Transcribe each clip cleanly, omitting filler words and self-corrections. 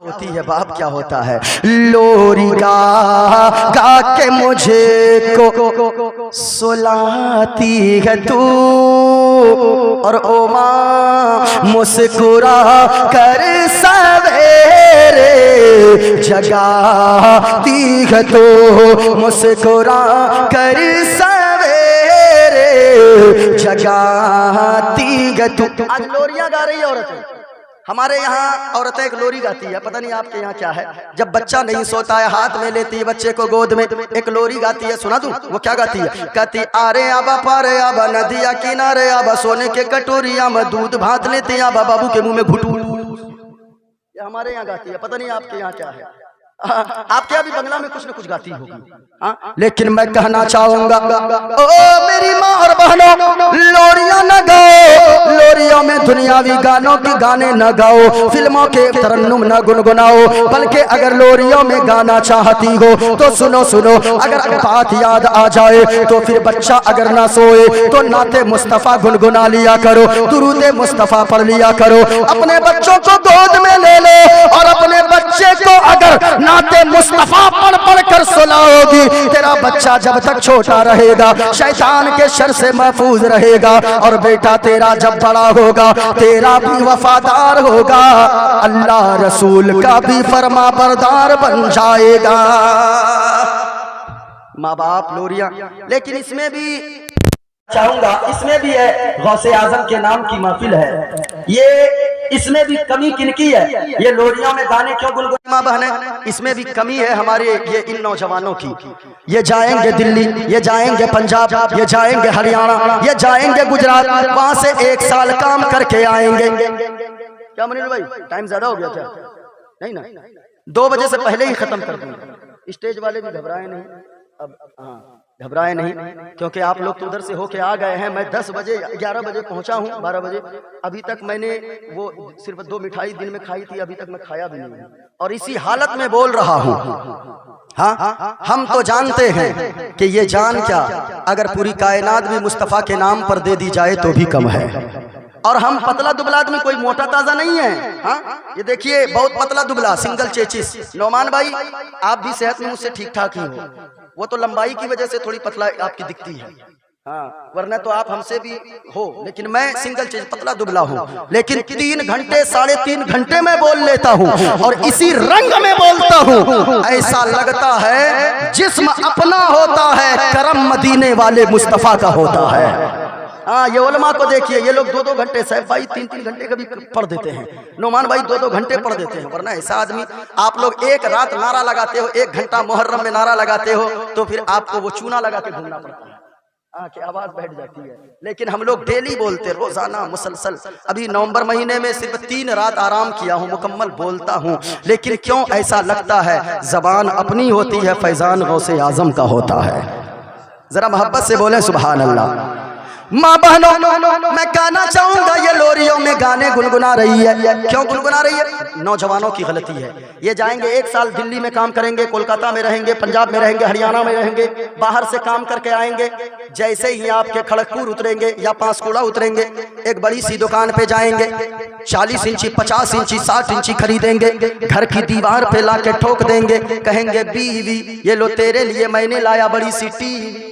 होती है बाप क्या होता है। लोरी गा के मुझे को सुलाती है तू, और ओ माँ मुस्कुरा कर सवेरे जगाती है तू, मुस्कुरा कर सवेरे जगाती है तू। आज लोरियां गा रही है औरतें। हमारे यहाँ औरतें एक लोरी गाती है, पता नहीं आपके यहाँ क्या है। जब बच्चा नहीं सोता है हाथ में लेती है बच्चे को गोद में, एक लोरी गाती है, सुना दूं वो क्या गाती है। कहती आरे आबा पारे आबा नदिया किनारे आबा सोने के कटोरिया में दूध भात लेते आबा बाबू के मुंह में घुटू। ये हमारे यहाँ गाती है, पता नहीं आपके यहाँ क्या है। आपके अभी बंगला में कुछ न कुछ गाती होगी। लेकिन मैं कहना चाहूंगा ओ मेरी माँ और बहनों, लोरियां न गाओ, लोरियों में दुनियावी गानों के गाने न गाओ, फिल्मों के तरन्नुम न गुनगुनाओ, बल्कि अगर लोरियों में गाना चाहती हो तो सुनो सुनो। अगर बात याद आ जाए तो फिर बच्चा अगर ना सोए तो नाते मुस्तफा गुनगुना लिया करो, दुरूदे मुस्तफा पढ़ लिया करो। अपने बच्चों को गोद में ले लो और अपने बच्चे को अगर नाते मुस्तफा पढ़ पढ़ कर सुलाओगी, तेरा बच्चा जब तक छोटा रहेगा शैतान के शर से महफूज रहेगा, और बेटा तेरा जब बड़ा होगा तेरा भी वफादार होगा, अल्लाह रसूल का भी फरमा बरदार बन जाएगा। माँ बाप लोरियां, लेकिन इसमें भी चाहूंगा, इसमें भी है गौसे आजम के नाम की महफिल है, ये इसमें भी कमी किनकी है। ये लोरियों में गाने क्यों गुनगुना माँ बहने, इसमें भी कमी है हमारे ये इन नौजवानों की। ये जाएंगे दिल्ली, ये जाएंगे पंजाब, ये जाएंगे हरियाणा, ये जाएंगे गुजरात, वहां से 1 साल काम करके आएंगे। क्या मनीष भाई टाइम ज्यादा हो गया क्या? नहीं ना, 2 बजे से पहले ही खत्म कर दूंगा। स्टेज वाले भी घबराए नहीं, अब हाँ घबराए नहीं, क्योंकि आप लोग तो उधर से होके आ गए हैं। मैं 10 बजे 11 बजे पहुंचा हूं, 12 बजे। अभी तक मैंने वो सिर्फ 2 मिठाई दिन में खाई थी, अभी तक मैं खाया भी नहीं, और इसी हालत में बोल रहा हूं। हाँ, हम तो जानते हैं कि ये जान क्या, अगर पूरी कायनात भी मुस्तफा के नाम पर दे दी जाए तो भी कम है। और हम पतला दुबला आदमी, कोई मोटा ताजा नहीं है। हाँ, ये देखिए बहुत पतला दुबला, सिंगल चेचिस। नौमान भाई आप भी सेहत में मुझसे ठीक ठाक ही हो, वो तो लंबाई की वजह से थोड़ी पतला आपकी दिखती है। हाँ, वरना तो आप हमसे भी हो, लेकिन मैं सिंगल चेचिस पतला दुबला हूँ। लेकिन 3 घंटे 3.5 घंटे में बोल लेता हूँ, और इसी रंग में बोलता हूँ। ऐसा लगता है जिस्म अपना होता है, करम मदीने वाले मुस्तफा का होता है। हाँ, ये उलमा को देखिए, ये लोग 2-2 घंटे, साहब भाई 3-3 घंटे कभी पढ़ देते हैं, नौमान भाई 2-2 घंटे पढ़ देते हैं। वरना ऐसा आदमी, आप लोग एक रात नारा लगाते हो, 1 घंटा मुहर्रम में नारा लगाते हो, तो फिर आपको वो चूना लगा के घूमना पड़ता है। हाँ, की आवाज बैठ जाती है। लेकिन हम लोग डेली बोलते, रोजाना मुसलसल। अभी नवंबर महीने में सिर्फ 3 रात आराम किया हूँ, मुकम्मल बोलता हूँ। लेकिन क्यों ऐसा लगता है, जबान अपनी होती है, फैजान गौसे आजम का होता है। जरा मोहब्बत से बोले सुभान अल्लाह। माँ बहनों, मैं कहना चाहूंगा ये लोरियों में गाने गुनगुना रही है। क्यों गुनगुना रही है? नौजवानों की गलती है। ये जाएंगे 1 साल दिल्ली में काम करेंगे, कोलकाता में रहेंगे, पंजाब में रहेंगे, हरियाणा में रहेंगे, बाहर से काम करके आएंगे। जैसे ही आपके खड़गपुर उतरेंगे या पांचकुड़ा उतरेंगे, एक बड़ी सी दुकान पे जाएंगे, 40 इंची 50 इंची 60 इंची खरीदेंगे, घर की दीवार पे ला के ठोक देंगे, कहेंगे बीवी ये लो तेरे लिए मैंने लाया बड़ी सी टीवी।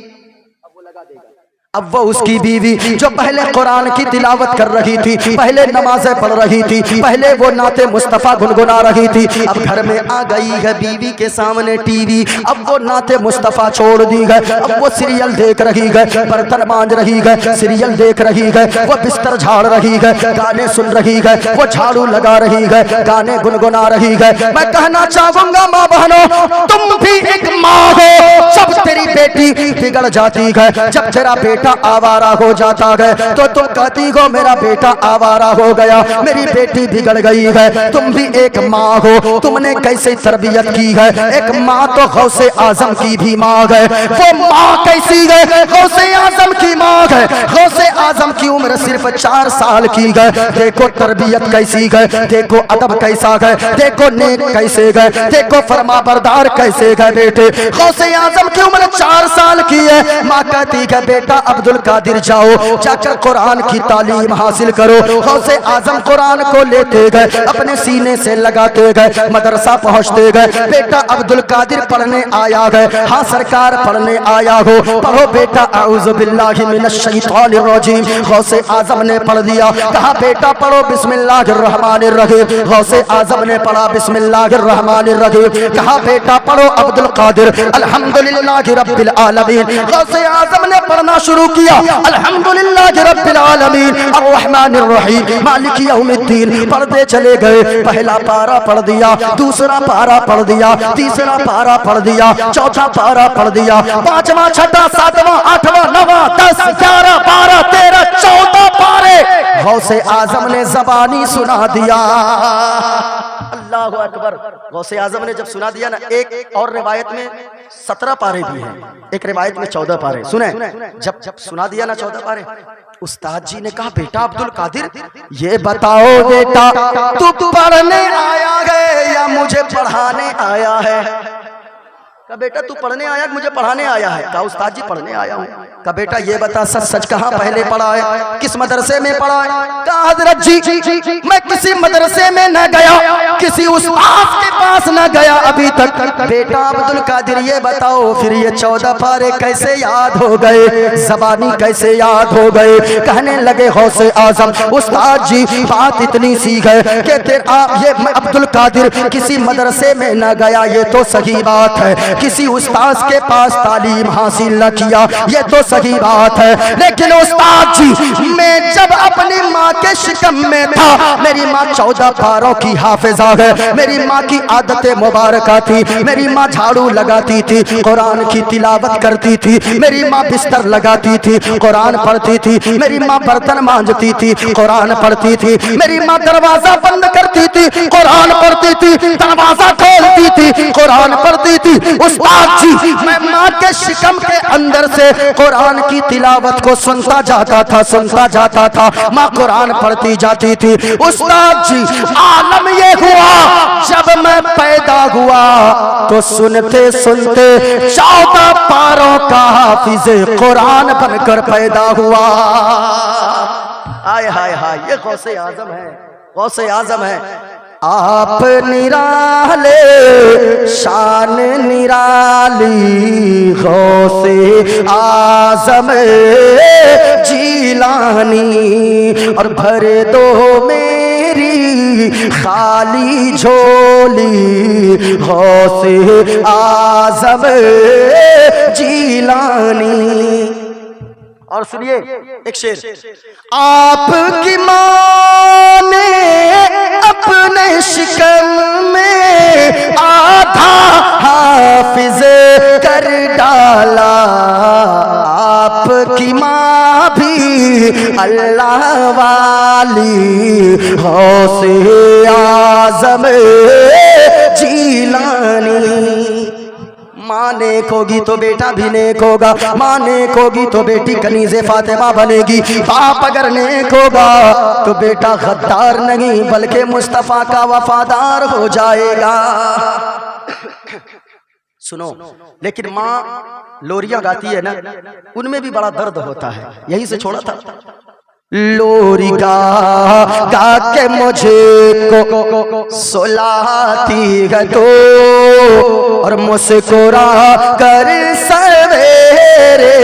अब वो उसकी बीवी जो पहले कुरान की तिलावत कर रही थी, पहले नमाजें पढ़ रही थी, पहले वो नाते मुस्तफा गुनगुना रही थी, अब घर में आ गई है बीवी के सामने टीवी। अब वो नाते मुस्तफा छोड़ दी है, अब वो सीरियल देख रही है, बर्तन मांज रही है, सीरियल देख रही है, वो बिस्तर झाड़ रही है, गाने सुन रही है, वो झाड़ू लगा रही है, गाने गुनगुना रही है। मैं कहना चाहूंगा माँ बहनों, तुम भी एक माँ हो। जब तेरी बेटी बिगड़ जाती है, जब तेरा बेटा आवारा हो जाता है, तो तुम कहती हो मेरा बेटा आवारा हो गया, मेरी बेटी बिगड़ गई है। तुम भी एक माँ हो, तुमने कैसे तरबियत की है। एक माँ तो गौसे आजम की भी माँ है, वो माँ कैसी है? गौसे आजम की माँ है। गौसे आजम की उम्र सिर्फ 4 साल की है। देखो तरबियत कैसी है, देखो अदब कैसा है, देखो नेक कैसे है, देखो फरमा बरदार कैसे है। बेटे गौसे आजम की उम्र 4 साल की है। माँ कहती है बेटा अब्दुल कादिर जाओ, जाकर कुरान की तालीम हासिल करो। गौसे आजम कुरान को लेते गए, अपने सीने से लगाते गए, मदरसा पहुंचते गए। बेटा अब्दुल कादिर पढ़ने आया है। हाँ सरकार पढ़ने आया हो, पढ़ो बेटा अऊज़ु बिल्लाहि मिनश शैतानिर रजीम। गौसे आजम ने पढ़ दिया, कहा बेटा पढ़ो बिस्मिल्लाहिर रहमानिर रहीम। गौसे आजम ने पढ़ा बिस्मिल्लाहिर रहमानिर रहीम। कहा बेटा पढ़ो अब्दुल कादिर अल्हम्दुलिल्लाहि रब्बिल आलमीन। गौसे आजम ने पढ़ना शुरू किया, अल्हम्दुलिल्लाहि रब्बिल आलमीन अर्रहमानिर रहीम मालिकी यौमिद्दीन। पढ़ते चले गए, पहला पारा पढ़ दिया, दूसरा पारा पढ़ दिया, तीसरा पारा पढ़ दिया, चौथा पारा पढ़ दिया, पांचवा, छठा, सातवां, आठवां, नवां, 10, 11, 12, 13, 14 पारे गौसे आजम ने ज़बानी सुना दिया। अल्लाहु अकबर। गौसे आजम ने जब सुना दिया ना, एक और रिवायत में 17 पारे भी हैं, एक रिवायत में 14 पारे। सुने, जब जब सुना दिया ना 14 पारे, उस्ताद जी ने कहा बेटा अब्दुल कादिर ये बताओ बेटा तू पढ़ने आया है या मुझे पढ़ाने आया है? कहा बेटा तू पढ़ने आया कि मुझे पढ़ाने आया है? कहा उस्ताद जी पढ़ने आया हूँ। कहा बेटा ये बता सच सच कहाँ पहले पढ़ा है, किस मदरसे में पढ़ा है? कहा हजरत जी मैं किसी मदरसे में न गया, किसी उस्ताद के पास न गया अभी तक। बेटा अब्दुल कादिर ये बताओ फिर ये 14 पारे कैसे याद हो गए, ज़बानी कैसे याद हो गए? कहने लगे गौसे आजम उस्ताद जी बात इतनी सी है कि ये अब्दुल कादिर किसी मदरसे में न गया, ये तो सही बात है, किसी उस्ताद के पास तालीम हासिल न किया, ये तो सही बात है। लेकिन उस्ताद जी मैं जब अपनी माँ के शिकम में था, मेरी माँ 14 पारों की हाफिजा है, मेरी माँ की आदतें मुबारक थी। मेरी माँ झाड़ू लगाती थी, कुरान की तिलावत करती थी। मेरी माँ बिस्तर लगाती थी, कुरान पढ़ती थी। मेरी माँ बर्तन मांजती थी, कुरान पढ़ती थी। मेरी माँ दरवाजा बंद करती थी, कुरान पढ़ती थी। दरवाजा खोलती थी, कुरान पढ़ती थी। उस्ताद जी मैं माँ के शिकम के अंदर से कुरान की तिलावत को सुनता जाता था, माँ कुरान पढ़ती जाती थी। उस्ताद जी आलम ये हुआ जब मैं पैदा हुआ तो सुनते सुनते 14 पारों का हाफिज़े कुरान बनकर पैदा हुआ। हाय हाय हाय, ये गौसे आजम है, गौसे आजम है। आप निराले शान निराली गौसे आजम जीलानी, और भर दो मेरी खाली झोली गौसे आजम जीलानी। और सुनिए एक शेर, आपकी माँ ने अपने शिकम में आधा हाफिज कर डाला, आपकी माँ भी अल्लाह वाली गौसे आजम जीलानी। माँ नेक होगी तो बेटा भी नेक होगा, माँ नेक होगी तो बेटी कनीज़े फातिमा बनेगी। बाप अगर नेक होगा तो बेटा गद्दार नहीं बल्कि मुस्तफ़ा का वफादार हो जाएगा। सुनो, लेकिन माँ लोरियां गाती है ना, उनमें भी बड़ा दर्द होता है, यही से छोड़ा था। लोरी गा के मुझे को सुलाती है तो, और मुस्कुरा कर सवेरे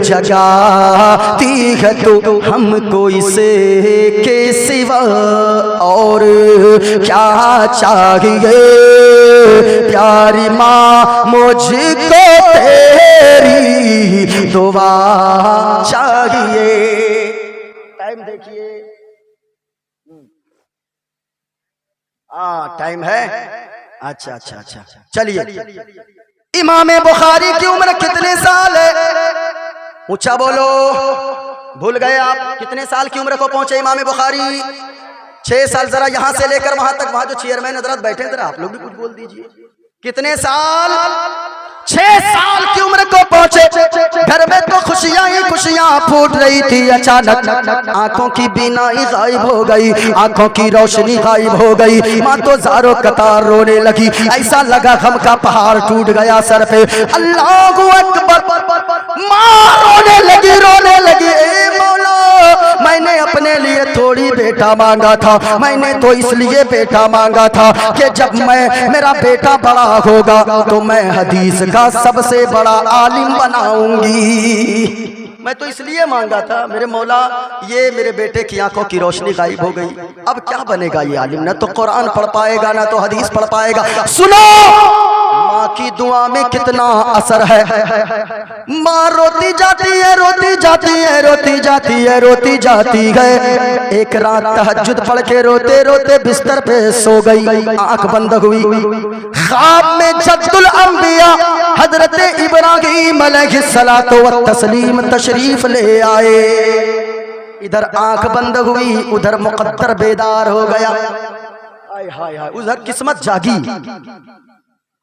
जगाती है तो, हमको इसे के सिवा और क्या चाहिए? प्यारी माँ मुझको तेरी दुआ चाहिए। टाइम देखिए, टाइम है। अच्छा अच्छा अच्छा, चलिए। इमाम बुखारी की उम्र कितने साल है? ऊंचा बोलो, भूल गए आप? कितने साल की उम्र को पहुंचे इमाम बुखारी? 6 साल। जरा यहां से लेकर वहां तक, वहां जो चेयरमैन हजरत बैठे, जरा आप लोग भी कुछ बोल दीजिए। कितने साल? 6 साल की उम्र को पहुंचे, घर में तो खुशियां ही खुशियां फूट रही थी। अचानक आंखों की बीनाई गायब हो गई, आंखों की रोशनी गायब हो गई। माँ तो ज़ारो कतार रोने लगी, ऐसा लगा गम का पहाड़ टूट गया सर पे। अल्लाहू अकबर, माँ रोने लगी, रोने लगी। ए मौला, मैंने अपने लिए थोड़ी बेटा मांगा था, मैंने तो इसलिए बेटा मांगा था कि जब मेरा बेटा बड़ा होगा तो मैं हदीस का सबसे बड़ा आलिम बनाऊंगी। मैं तो इसलिए मांगा था मेरे मौला, ये मेरे बेटे की आंखों की रोशनी गायब हो गई। अब क्या बनेगा ये आलिम? ना तो कुरान पढ़ पाएगा, ना तो हदीस पढ़ पाएगा। सुनो, माँ की दुआ में कितना असर है। माँ रोती जाती है, रोती जाती है, रोती जाती है, रोती जाती है। एक रात तहज्जुद पढ़ के रोते रोते बिस्तर पे सो गई, आंख बंद हुई। ख्वाब में जद्दुल अंबिया हजरत इब्राहीम अलैहिस्सलातु व तस्लीम तशरीफ ले आए। इधर आंख बंद हुई, उधर मुकद्दर बेदार हो गया। हाय हाय हाय, उधर किस्मत जागी।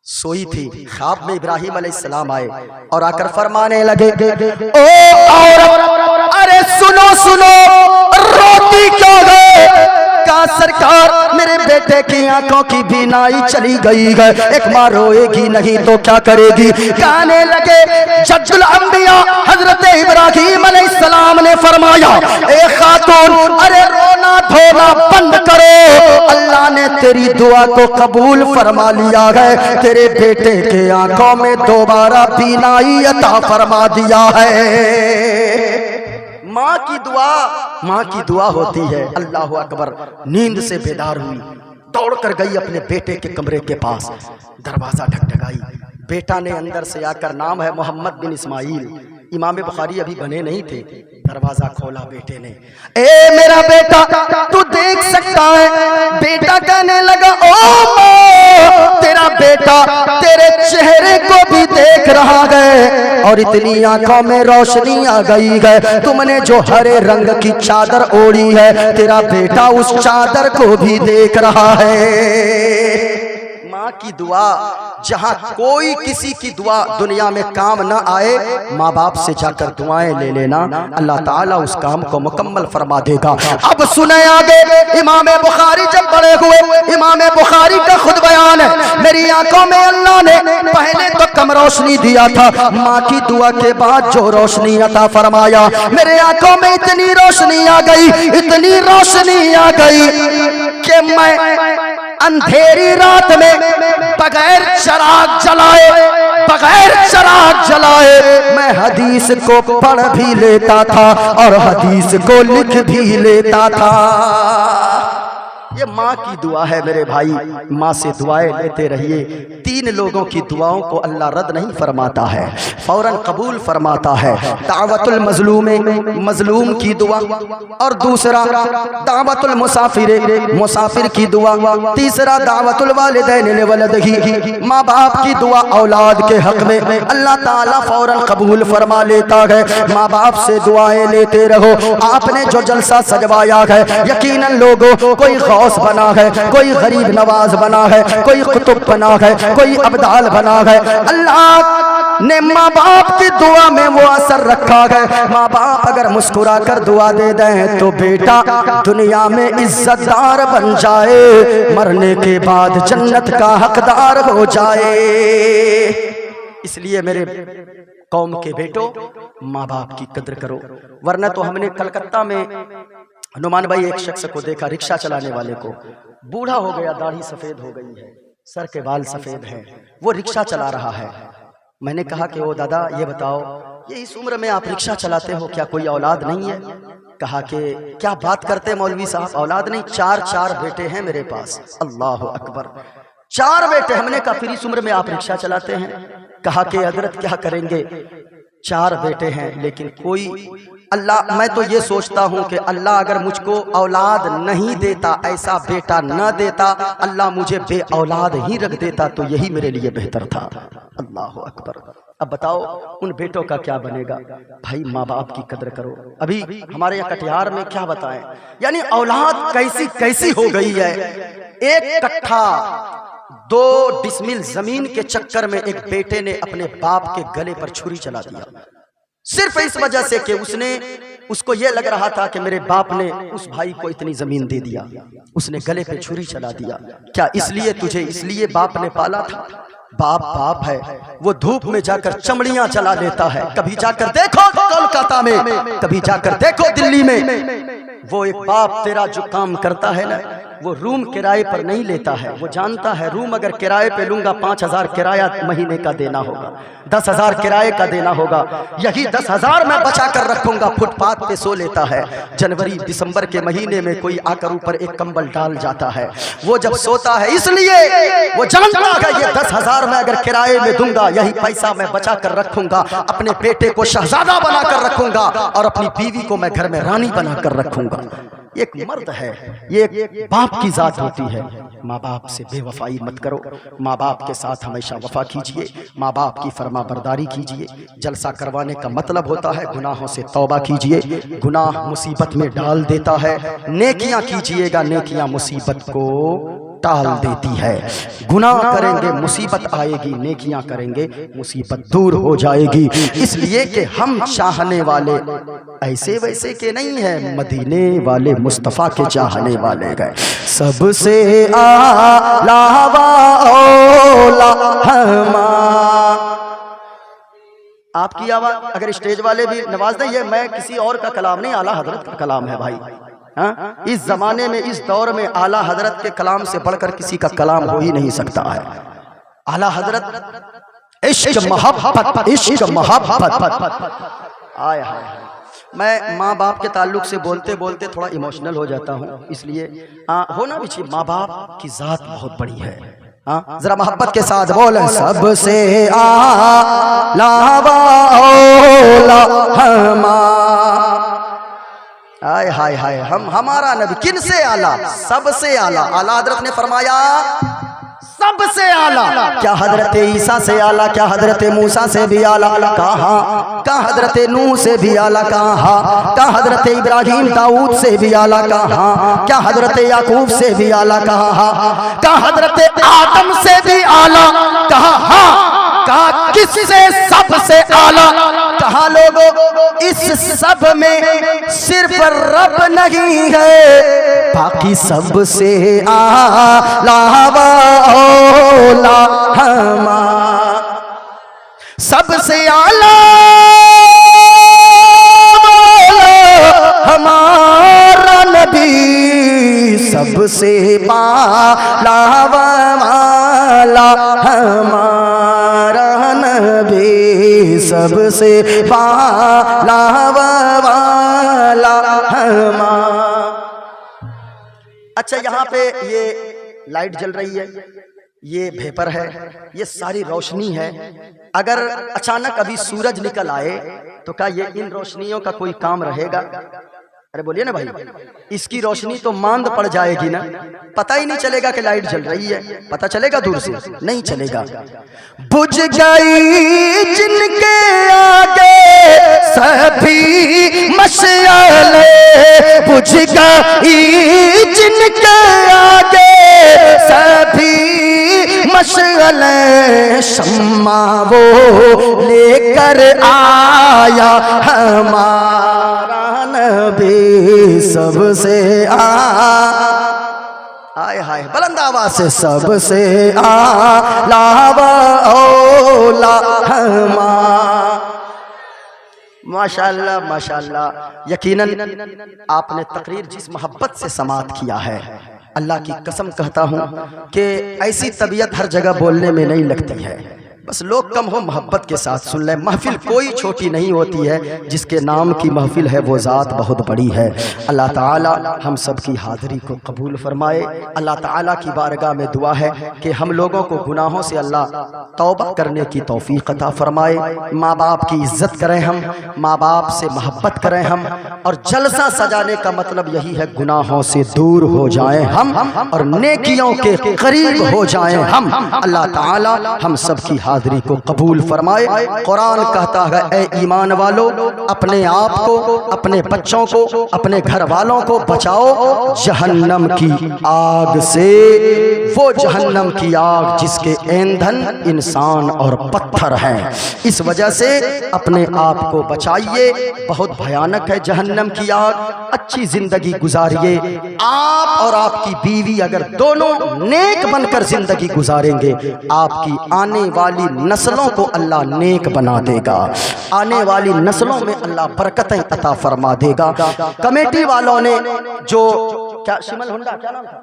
सोई थी, ख्वाब में इब्राहिम अलैहिस्सलाम आए और आकर फरमाने लगे, ओ औरत, अरे सुनो सुनो, रोती क्यों है? का सरकार, मेरे बेटे की आंखों की बीनाई चली गई है, एक माँ रोएगी नहीं तो क्या करेगी? गाने लगे जद्दुल अंबिया हजरत इब्राहिम अलैहिस्सलाम ने फरमाया, ए खातून, अरे रोना धोना बंद करो, अल्लाह ने तेरी दुआ को कबूल फरमा लिया है, तेरे बेटे के आंखों में दोबारा बीनाई अता फरमा दिया है। माँ की दुआ होती है। अल्लाह अकबर। नींद से बेदार हुई, दौड़ कर गई अपने बेटे के कमरे के पास, दरवाजा ढकढकाई। बेटा ने अंदर से आकर, नाम है मोहम्मद बिन इस्माइल, इमाम बुखारी अभी बने नहीं थे। दरवाजा खोला बेटे ने, ए मेरा बेटा, तू देख सकता है? बेटा कहने लगा, ओ माँ, तेरा बेटा तेरे चेहरे को भी देख रहा है और इतनी आंखों में रोशनी आ गई है। तुमने जो हरे रंग की चादर ओढ़ी है, तेरा बेटा उस चादर को भी देख रहा है। माँ की दुआ, जहाँ कोई किसी की दुआ दुनिया में काम न आए, माँ बाप से जाकर दुआएं ले लेना, अल्लाह ताला उस काम को मुकम्मल फरमा देगा। अब सुने आगे, इमाम बुखारी जब बड़े हुए, इमाम बुखारी का खुद बयान है, मेरी आंखों में अल्लाह ने पहले तो कम रोशनी दिया था, माँ की दुआ के बाद जो रोशनी अता फरमाया, मेरे आंखों में इतनी रोशनी आ गई, इतनी रोशनी आ गई कि मैं अंधेरी रात में बगैर चराग जलाए मैं हदीस को पढ़ भी लेता था और हदीस को लिख भी लेता था। ये माँ की दुआ है मेरे भाई, माँ से दुआएं लेते रहिए। 3 लोगों की दुआओं को अल्लाह रद्द नहीं फरमाता है, फौरन कबूल फरमाता है। दावतुल मजलूम, मजलूम की दुआ, और दूसरा दावतुल मुसाफिर की दुआ, तीसरा दावतुल वालिदैन लिवलदिही, माँ बाप की दुआ औलाद के हक में अल्लाह ताला फौरन कबूल फरमा लेता है। माँ बाप से दुआएं लेते रहो। आपने जो जलसा सजवाया है, यकीनन लोगों, कोई गौस बना है, कोई गरीब नवाज बना है, कोई कुतुब बना है, कोई अब्दाल बना है। अल्लाह ने माँ बाप की दुआ में वो असर रखा है। माँ बाप अगर मुस्कुरा कर दुआ दे दें तो बेटा दुनिया में इज्जतदार बन जाए, मरने के बाद जन्नत का हकदार हो जाए। इसलिए मेरे कौम के बेटो, माँ बाप की कद्र करो, वरना तो हमने कलकत्ता में हनुमान भाई एक शख्स को देखा, रिक्शा चलाने वाले को, बूढ़ा हो गया, दाढ़ी सफेद हो गई है, सर के बाल सफेद हैं, वो रिक्शा चला रहा है। मैंने कहा कि ओ दादा, ये बताओ, ये इस उम्र में आप रिक्शा चलाते हो, क्या कोई औलाद नहीं है? कहा कि क्या बात करते मौलवी साहब, औलाद नहीं, 4 बेटे हैं मेरे पास। अल्लाह अकबर, 4 बेटे। हमने कहा फिर इस उम्र में आप रिक्शा चलाते हैं? कहा कि हजरत क्या करेंगे, 4 बेटे हैं, लेकिन कोई अल्लाह, मैं तो ये सोचता हूँ कि अल्लाह अगर मुझको औलाद नहीं देता, ऐसा बेटा न देता, अल्लाह मुझे बे औलाद ही रख देता तो यही मेरे लिए बेहतर था। अल्लाह अकबर। अब बताओ उन बेटों का क्या बनेगा? भाई माँ बाप की कदर करो। अभी हमारे यहाँ कटिहार में क्या बताएं, यानी औलाद कैसी कैसी हो गई है। 1 कट्ठा 2 डिसमिल जमीन के चक्कर में एक बेटे ने अपने बाप के गले पर छुरी चला दिया, सिर्फ इस वजह से कि उसको यह लग रहा था कि मेरे बाप ने उस भाई को इतनी जमीन दे दिया, उसने गले पे छुरी चला दिया। क्या इसलिए तुझे इसलिए बाप ने पाला था? बाप बाप है, वो धूप में जाकर चमड़ियां चला लेता है। कभी जाकर देखो कोलकाता में, कभी जाकर देखो दिल्ली में, वो एक बाप तेरा जो काम करता है ना, वो रूम किराए पर नहीं लेता है। वो जानता है रूम अगर किराए पे लूंगा 5,000 किराया महीने का देना होगा, 10,000 किराए का देना होगा, यही 10,000 मैं बचा कर रखूंगा। फुटपाथ पे सो लेता है। जनवरी दिसंबर के महीने में कोई आकर ऊपर एक कंबल डाल जाता है। वो जब सोता है इसलिए वो जानता है ये 10,000 मैं अगर किराए में दूंगा, यही पैसा मैं बचा कर रखूंगा, अपने बेटे को शहजादा बनाकर रखूंगा और अपनी बीवी को मैं घर में रानी बनाकर रखूंगा। एक मर्द है, ये एक बाप की जात होती है। माँ बाप से बेवफाई मत करो, माँ बाप के साथ हमेशा वफा कीजिए, माँ बाप की फरमा बरदारी कीजिए। जलसा करवाने का मतलब होता है गुनाहों से तौबा कीजिए, गुनाह मुसीबत में डाल देता है। नेकियां कीजिएगा, नेकियां मुसीबत को टाल देती है। गुनाह करेंगे मुसीबत आएगी, नेकियां करेंगे मुसीबत दूर हो जाएगी। इसलिए कि हम चाहने वाले ऐसे वैसे के नहीं हैं, मदीने वाले मुस्तफ़ा के चाहने वाले गए। सबसे आला औला आपकी आवाज अगर स्टेज वाले भी नवाज दें, ये मैं किसी और का कलाम नहीं, आला हजरत का कलाम है भाई। हाँ? इस जमाने में, इस दौर में आला हजरत के कलाम से बढ़कर किसी का कलाम हो ही नहीं सकता है। आला हजरत इश्क मोहब्बत, इश्क मोहब्बत। आय हाय, मैं माँ बाप के ताल्लुक से बोलते बोलते थोड़ा इमोशनल हो जाता हूँ, इसलिए होना भी चाहिए। माँ बाप की जात बहुत बड़ी है। जरा मोहब्बत के साथ बोले, सबसे आला औला हाय हाय हाय, हमारा नबी किन से आला? सबसे आला। आला हजरत ने फरमाया सबसे आला। क्या हजरत ईसा से आला? क्या हजरत मूसा से भी आला? कहा? क्या हजरत नूह से भी आला? कहा? क्या हजरत इब्राहिम दाऊद से भी आला? कहा? क्या हजरत याकूब से भी आला? कहा? क्या हजरत आदम से भी आला? कहा? कहा किससे सबसे आला? कहा लोगों इस सब में सिर्फ रब नहीं है, बाकी सबसे आला औला सबसे आला हमारा नबी, सबसे पाला वाला हमारा नबी, सबसे पाला वाला हमारा। अच्छा, यहाँ पे ये लाइट जल रही है, ये भेपर है, ये सारी रोशनी है। अगर अचानक अभी सूरज निकल आए तो क्या ये इन रोशनियों का कोई काम रहेगा? अरे बोलिए ना भाई, इसकी रोशनी तो मांद पड़ जाएगी ना, पता ही नहीं चलेगा कि लाइट जल रही है। पता चलेगा दूर से? नहीं चलेगा। बुझ गई जिनके आगे सभी मशाले, बुझ गई जिनके आगे सभी मशाले, शम्मा वो लेकर आया हमारा नबी, सबसे आय हाय बुलंद आवाज से, सबसे आला औला हमारा। माशाअल्लाह माशाअल्लाह। यकीनन आपने तकरीर जिस मोहब्बत से समाअत किया है, अल्लाह की कसम कहता हूँ कि ऐसी तबीयत हर जगह बोलने में नहीं लगती है। बस लोग कम हो मोहब्बत के साथ सुन लें। महफिल कोई छोटी नहीं होती है, जिसके नाम की महफिल है वो ज़ात बहुत बड़ी है। अल्लाह ताला हम सब की हाज़िरी को कबूल फरमाए। अल्लाह ताला की बारगाह में दुआ है कि हम लोगों को गुनाहों से अल्लाह तौबा करने की तौफीक अता फरमाए। माँ बाप की इज़्ज़त करें हम, माँ बाप से मोहब्बत करें हम, और जलसा सजाने का मतलब यही है गुनाहों से दूर हो जाएं हम और नेकियों के करीब हो जाएं हम। अल्लाह ताला हम सब की हाजिरी को कबूल फरमाए। कुरान कहता है, ए ईमान वालों, अपने आप को, अपने बच्चों को, अपने घर वालों को बचाओ जहन्नम की आग से। वो जहन्नम की आग जिसके ईंधन इंसान और पत्थर हैं। इस वजह से अपने आप को बचाइए, बहुत भयानक है जहन्नम की आग। अच्छी जिंदगी गुजारिए। आप और आपकी बीवी अगर दोनों नेक बनकर जिंदगी गुजारेंगे, आपकी आने वाली नस्लों को अल्लाह नेक बना देगा। आने वाली नस्लों में अल्लाह बरकतें अता फरमा देगा। कमेटी वालों ने जो क्या शिमल हुंडा क्या नाम था,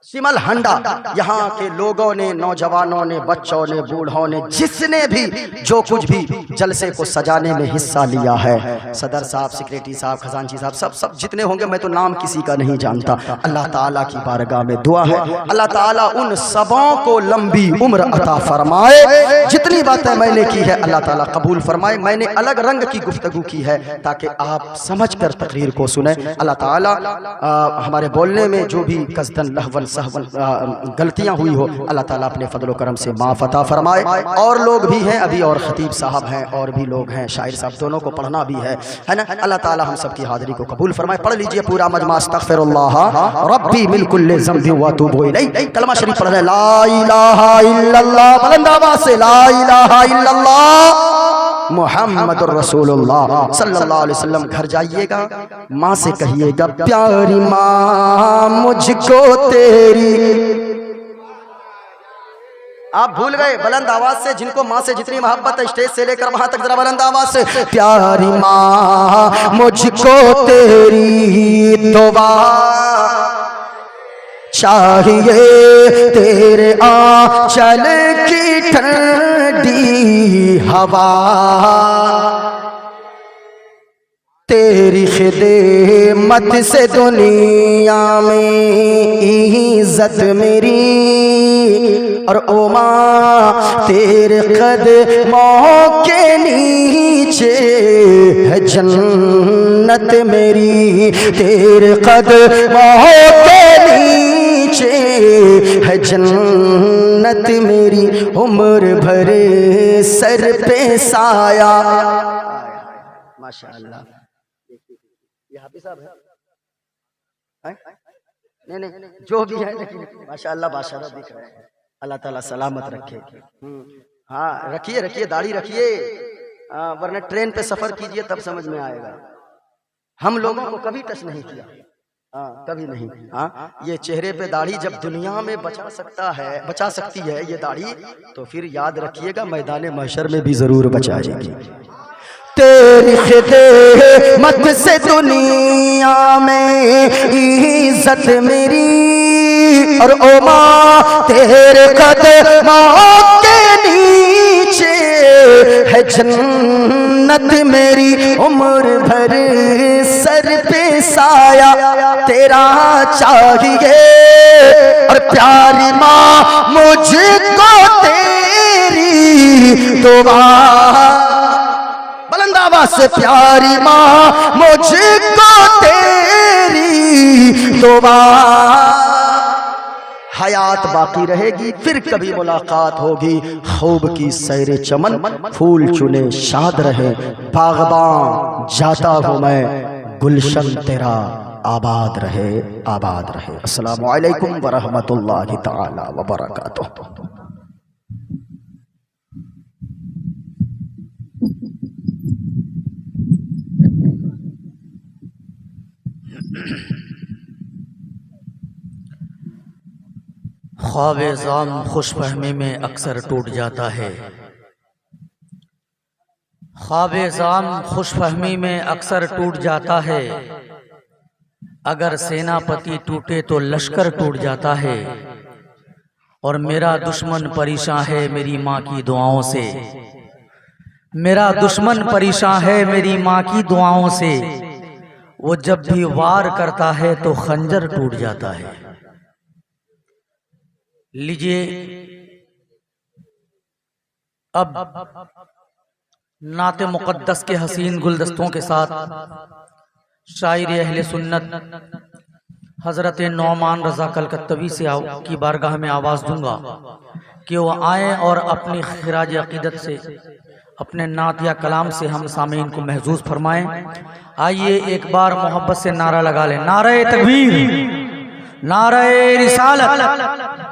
सिमल हंडा, यहाँ के लोगों ने, नौजवानों ने, बच्चों ने, बूढ़ों ने, जिसने भी जो कुछ भी जलसे को सजाने में हिस्सा लिया है, सदर साहब, सेक्रेटरी साहब, खजांची साहब, सब जितने होंगे, मैं तो नाम किसी का नहीं जानता। अल्लाह ताला की बारगाह में दुआ है, अल्लाह ताला उन सबों को लंबी उम्र अता फरमाए। जितनी बातें मैंने की है अल्लाह ताला कबूल फरमाए। मैंने अलग रंग की गुफ्तगू की है ताकि आप समझ कर तकरीर को सुने। अल्लाह ताला हमारे बोलने में जो भी कसदन लहवल गलतियां हुई हो, अल्लाह ताला अपने फजल करम से माफ़ अता फरमाए। और लोग भी हैं अभी, और खतीब साहब हैं, और भी लोग हैं, शायर साहब, दोनों को पढ़ना भी है ना। अल्लाह ताला हम सब की हाज़िरी को कबूल फरमाए। पढ़ लीजिए पूरा मजमा। अस्तगफिरुल्लाह रब्बी मिन कुल्लि ज़ंबि व अतूबु इलैहि। कलमा शरीफ पढ़ रहे, ला इलाहा इल्लल्लाह, बुलंद आवाज़ से ला इलाहा इल्लल्लाह मुहम्मदुर रसूलुल्लाह सल्लल्लाहु अलैहि वसल्लम। घर जाइएगा, माँ से कहिएगा, प्यारी माँ मुझको तेरी। आप भूल गए बुलंद आवाज से, जिनको माँ से जितनी मोहब्बत है, स्टेज से लेकर वहां तक जरा बुलंद आवाज से, प्यारी माँ मुझको तेरी दुआ चाहिए, तेरे आंचल की ठंडी हवा, तेरी खिदमत से दुनिया में इज्जत मेरी, और ओ माँ तेरे कदमों के नीचे है जन्नत मेरी, तेरे कदमों के नीचे है जन्नत मेरी, उम्र भरे सर पे साया। माशाअल्लाह, ये हाफिज साहब है? नहीं, जो भी है, लेकिन माशाअल्लाह बादशाह दिख रहे हैं। अल्लाह ताला सलामत रखे। हाँ, रखिए दाढ़ी रखिए, वरना ट्रेन पे सफर कीजिए तब समझ में आएगा। हम लोगों को कभी टच नहीं किया, कभी नहीं। ये चेहरे पे दाढ़ी जब दुनिया में बचा सकती है ये दाढ़ी, तो फिर याद रखिएगा मैदान महशर में भी जरूर बचाएगी। तेरी खिदमत से दुनिया में इज्जत मेरी, और ओ माँ तेरे कदमों के नीचे है जन्नत मेरी, उम्र भर सर पे साया तेरा चाहिए, और प्यारी माँ मुझको तेरी दुआ से, प्यारी माँ मुझको तेरी दुआ। हयात बाकी रहेगी, फिर कभी मुलाकात होगी। खूब की सैर चमन, फूल चुने शाद रहे, बागबान जाता हूँ मैं, गुलशन तेरा आबाद रहे, आबाद रहे। अस्सलामु अलैकुम व रहमतुल्लाहि तआला व बरकातुहू। ख्वाब-ए-ज़ाम खुशफहमी में अक्सर टूट जाता है, ख्वाब-ए-ज़ाम खुशफहमी में अक्सर टूट जाता है, अगर सेनापति टूटे तो लश्कर टूट जाता है, और मेरा दुश्मन परेशान है मेरी माँ की दुआओं से, मेरा दुश्मन परेशान है मेरी माँ की दुआओं से, वो जब भी वार करता है तो खंजर टूट जाता है। लीजिए अब नाते मुक़द्दस के हसीन गुलदस्तों के साथ शायर अहले सुन्नत हज़रत नौमान रज़ा कलकत्तवी से की बारगाह में आवाज़ दूंगा कि वो आए और अपनी खिराज अक़ीदत से, अपने नात या कलाम से हम सामीन को महजूज फरमाएं। आइए एक बार मोहब्बत से नारा लगा लें, नारे तकबीर, नारे रिसालत,